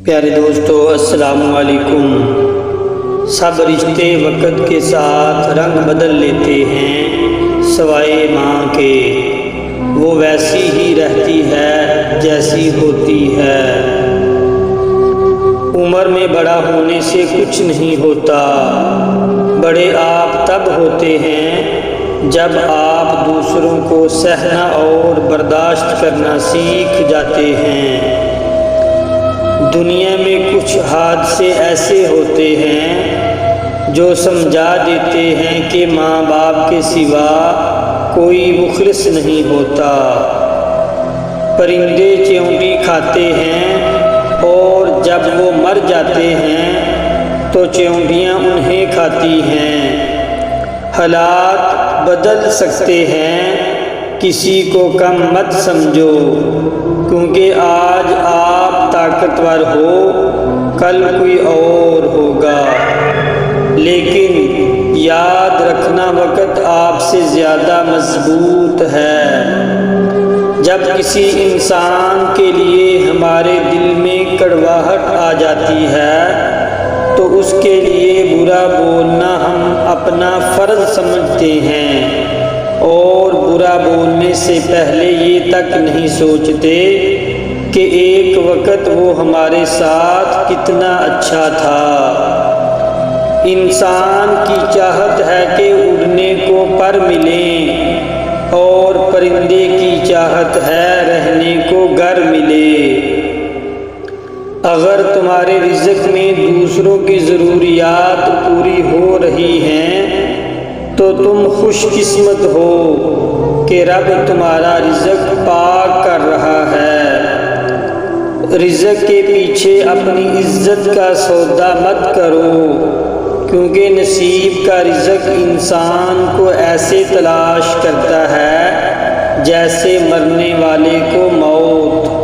پیارے دوستو السلام علیکم۔ سب رشتے وقت کے ساتھ رنگ بدل لیتے ہیں، سوائے ماں کے وہ ویسی ہی رہتی ہے جیسی ہوتی ہے۔ عمر میں بڑا ہونے سے کچھ نہیں ہوتا، بڑے آپ تب ہوتے ہیں جب آپ دوسروں کو سہنا اور برداشت کرنا سیکھ جاتے ہیں۔ دنیا میں کچھ حادثے ایسے ہوتے ہیں جو سمجھا دیتے ہیں کہ ماں باپ کے سوا کوئی مخلص نہیں ہوتا۔ پرندے چیونٹی کھاتے ہیں اور جب وہ مر جاتے ہیں تو چیونٹیاں انہیں کھاتی ہیں۔ حالات بدل سکتے ہیں، کسی کو کم مت سمجھو، کیونکہ آج آپ طاقتور ہو، کل کوئی اور ہوگا۔ لیکن یاد رکھنا وقت آپ سے زیادہ مضبوط ہے۔ جب کسی انسان کے لیے ہمارے دل میں کڑواہٹ آ جاتی ہے تو اس کے لیے برا بولنا ہم اپنا فرض سمجھتے ہیں، اور برا بولنے سے پہلے یہ تک نہیں سوچتے کہ ایک وقت وہ ہمارے ساتھ کتنا اچھا تھا۔ انسان کی چاہت ہے کہ اڑنے کو پر ملیں، اور پرندے کی چاہت ہے رہنے کو گھر ملے۔ اگر تمہارے رزق میں دوسروں کی ضروریات پوری ہو رہی ہیں تو تم خوش قسمت ہو کہ رب تمہارا رزق پاک کر رہا ہے۔ رزق کے پیچھے اپنی عزت کا سودا مت کرو، کیونکہ نصیب کا رزق انسان کو ایسے تلاش کرتا ہے جیسے مرنے والے کو موت۔